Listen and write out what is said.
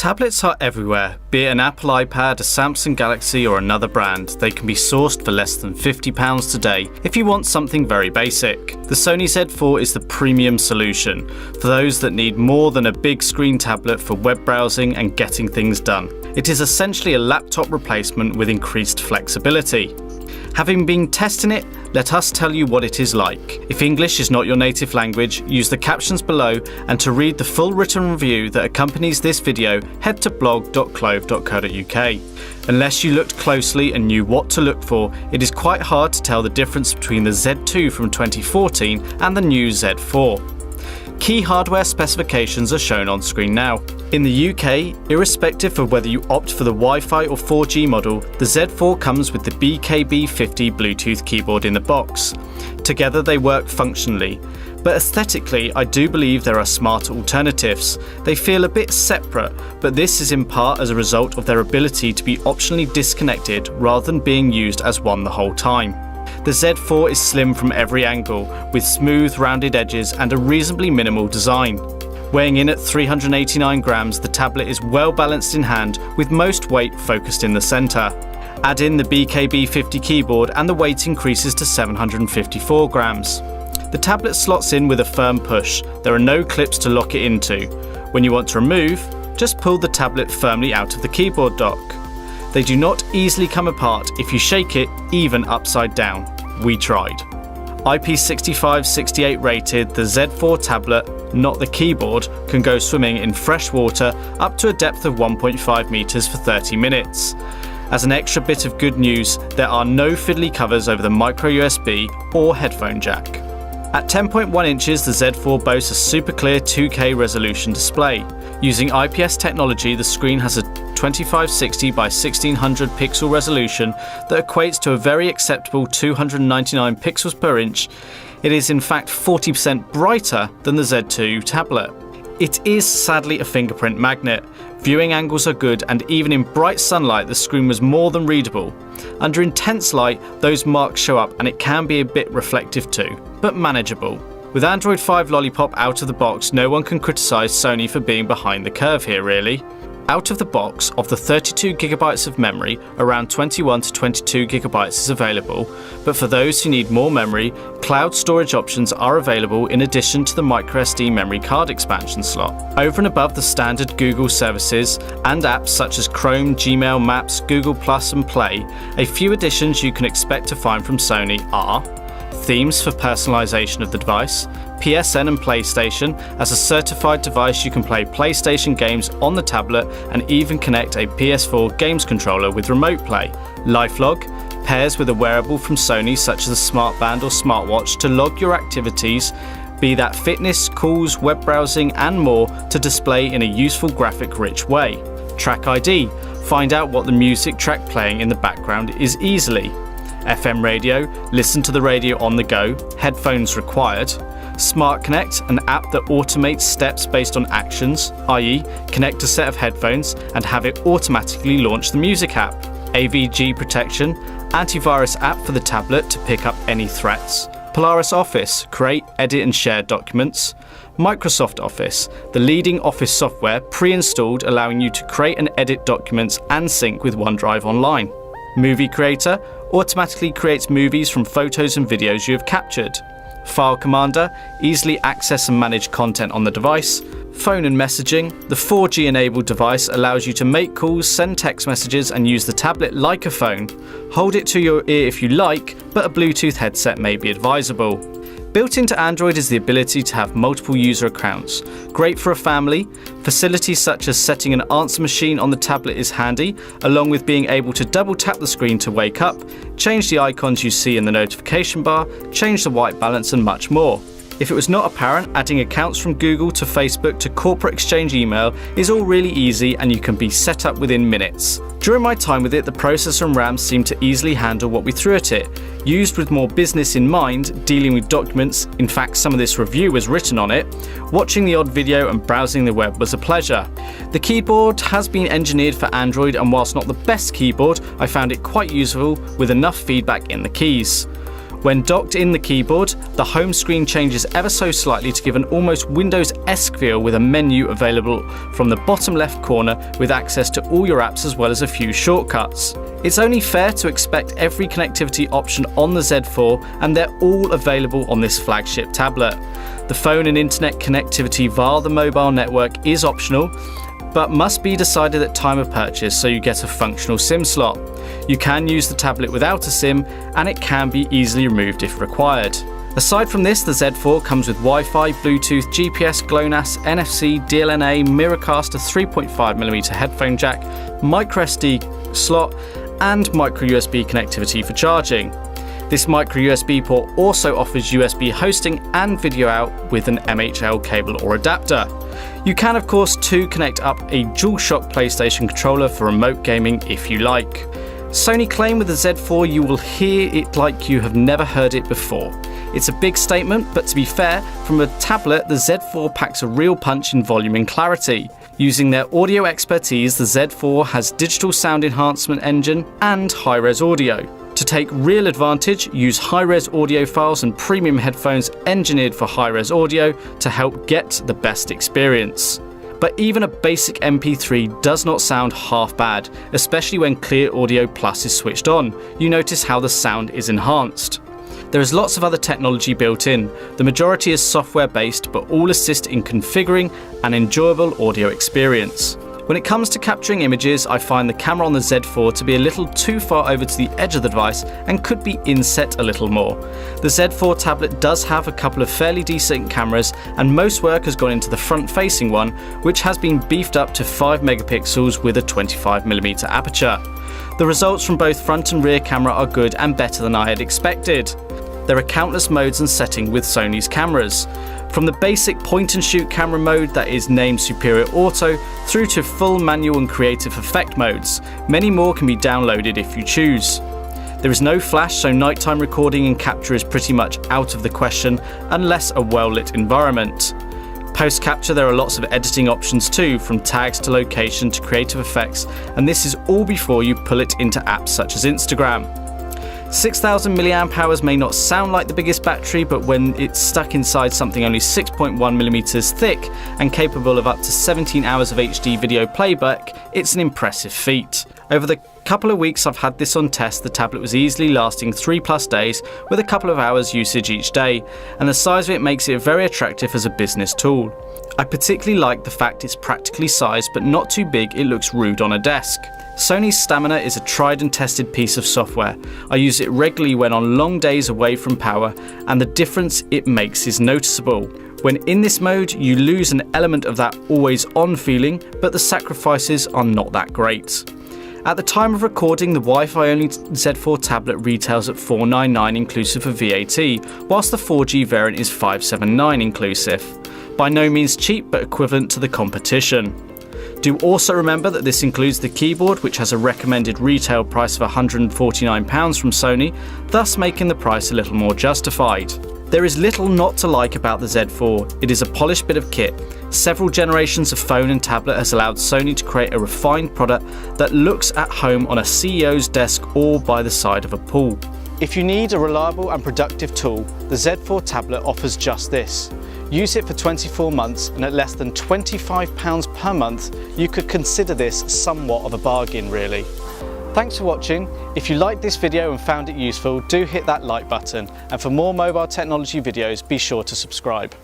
Tablets are everywhere, be it an Apple iPad, a Samsung Galaxy or another brand. They can be sourced for less than £50 today if you want something very basic. The Sony Z4 is the premium solution for those that need more than a big screen tablet for web browsing and getting things done. It is essentially a laptop replacement with increased flexibility. Having been testing it, let us tell you what it is like. If English is not your native language, use the captions below, and to read the full written review that accompanies this video, head to blog.clove.co.uk. Unless you looked closely and knew what to look for, it is quite hard to tell the difference between the Z2 from 2014 and the new Z4. Key hardware specifications are shown on screen now. In the UK, irrespective of whether you opt for the Wi-Fi or 4G model, the Z4 comes with the BKB50 Bluetooth keyboard in the box. Together they work functionally, but aesthetically I do believe there are smarter alternatives. They feel a bit separate, but this is in part as a result of their ability to be optionally disconnected rather than being used as one the whole time. The Z4 is slim from every angle, with smooth, rounded edges and a reasonably minimal design. Weighing in at 389 grams, the tablet is well balanced in hand, with most weight focused in the centre. Add in the BKB50 keyboard and the weight increases to 754 grams. The tablet slots in with a firm push. There are no clips to lock it into. When you want to remove, just pull the tablet firmly out of the keyboard dock. They do not easily come apart if you shake it, even upside down. We tried. IP65-68 rated, the Z4 tablet, not the keyboard, can go swimming in fresh water up to a depth of 1.5 meters for 30 minutes. As an extra bit of good news, there are no fiddly covers over the micro USB or headphone jack. At 10.1 inches, the Z4 boasts a super clear 2K resolution display. Using IPS technology, the screen has a 2560 by 1600 pixel resolution that equates to a very acceptable 299 pixels per inch. It is in fact 40% brighter than the Z2 tablet. It is sadly a fingerprint magnet. Viewing angles are good, and even in bright sunlight the screen was more than readable. Under intense light, those marks show up and it can be a bit reflective too, but manageable. With Android 5 Lollipop out of the box, no one can criticise Sony for being behind the curve here really. Out of the box, of the 32GB of memory, around 21 to 22GB is available, but for those who need more memory, cloud storage options are available in addition to the microSD memory card expansion slot. Over and above the standard Google services and apps such as Chrome, Gmail, Maps, Google Plus and Play, a few additions you can expect to find from Sony are themes for personalization of the device, PSN and PlayStation. As a certified device you can play PlayStation games on the tablet and even connect a PS4 games controller with remote play. LifeLog pairs with a wearable from Sony such as a smartband or smartwatch to log your activities, be that fitness, calls, web browsing and more, to display in a useful graphic rich way. Track ID, find out what the music track playing in the background is easily. FM radio, listen to the radio on the go, headphones required. Smart Connect, an app that automates steps based on actions, i.e. connect a set of headphones and have it automatically launch the music app. AVG protection, antivirus app for the tablet to pick up any threats. Polaris Office, create, edit and share documents. Microsoft Office, the leading office software pre-installed allowing you to create and edit documents and sync with OneDrive online. Movie Creator automatically creates movies from photos and videos you have captured. File Commander, easily access and manage content on the device. Phone and messaging, the 4G enabled device allows you to make calls, send text messages and use the tablet like a phone. Hold it to your ear if you like, but a Bluetooth headset may be advisable. Built into Android is the ability to have multiple user accounts. Great for a family. Facilities such as setting an answer machine on the tablet is handy, along with being able to double tap the screen to wake up, change the icons you see in the notification bar, change the white balance and much more. If it was not apparent, adding accounts from Google to Facebook to corporate exchange email is all really easy and you can be set up within minutes. During my time with it, the processor and RAM seemed to easily handle what we threw at it. Used with more business in mind, dealing with documents, in fact some of this review was written on it, watching the odd video and browsing the web was a pleasure. The keyboard has been engineered for Android and whilst not the best keyboard, I found it quite useful with enough feedback in the keys. When docked in the keyboard, the home screen changes ever so slightly to give an almost Windows-esque feel with a menu available from the bottom left corner with access to all your apps as well as a few shortcuts. It's only fair to expect every connectivity option on the Z4, and they're all available on this flagship tablet. The phone and internet connectivity via the mobile network is optional, but must be decided at time of purchase so you get a functional SIM slot. You can use the tablet without a SIM, and it can be easily removed if required. Aside from this, the Z4 comes with Wi-Fi, Bluetooth, GPS, GLONASS, NFC, DLNA, Miracast, a 3.5mm headphone jack, microSD slot, and micro USB connectivity for charging. This micro USB port also offers USB hosting and video out with an MHL cable or adapter. You can of course too connect up a DualShock PlayStation controller for remote gaming if you like. Sony claim with the Z4 you will hear it like you have never heard it before. It's a big statement, but to be fair, from a tablet the Z4 packs a real punch in volume and clarity. Using their audio expertise, the Z4 has digital sound enhancement engine and high-res audio. To take real advantage, use high-res audio files and premium headphones engineered for high-res audio to help get the best experience. But even a basic MP3 does not sound half bad, especially when Clear Audio Plus is switched on. You notice how the sound is enhanced. There is lots of other technology built in. The majority is software based, but all assist in configuring an enjoyable audio experience. When it comes to capturing images, I find the camera on the Z4 to be a little too far over to the edge of the device and could be inset a little more. The Z4 tablet does have a couple of fairly decent cameras, and most work has gone into the front-facing one, which has been beefed up to 5 megapixels with a 25mm aperture. The results from both front and rear camera are good and better than I had expected. There are countless modes and settings with Sony's cameras. From the basic point-and-shoot camera mode that is named Superior Auto, through to full manual and creative effect modes. Many more can be downloaded if you choose. There is no flash, so nighttime recording and capture is pretty much out of the question unless a well-lit environment. Post-capture there are lots of editing options too, from tags to location to creative effects, and this is all before you pull it into apps such as Instagram. 6,000 mAh may not sound like the biggest battery, but when it's stuck inside something only 6.1mm thick and capable of up to 17 hours of HD video playback, it's an impressive feat. Over the couple of weeks I've had this on test, the tablet was easily lasting 3+ days with a couple of hours usage each day, and the size of it makes it very attractive as a business tool. I particularly like the fact it's practically sized but not too big it looks rude on a desk. Sony's Stamina is a tried and tested piece of software. I use it regularly when on long days away from power, and the difference it makes is noticeable. When in this mode, you lose an element of that always on feeling, but the sacrifices are not that great. At the time of recording, the Wi-Fi only Z4 tablet retails at $499 inclusive of VAT, whilst the 4G variant is $579 inclusive. By no means cheap, but equivalent to the competition. Do also remember that this includes the keyboard, which has a recommended retail price of £149 from Sony, thus making the price a little more justified. There is little not to like about the Z4. It is a polished bit of kit. Several generations of phone and tablet has allowed Sony to create a refined product that looks at home on a CEO's desk or by the side of a pool. If you need a reliable and productive tool, the Z4 tablet offers just this. Use it for 24 months, and at less than £25 per month, you could consider this somewhat of a bargain really. Thanks for watching. If you liked this video and found it useful, do hit that like button, and for more mobile technology videos be sure to subscribe.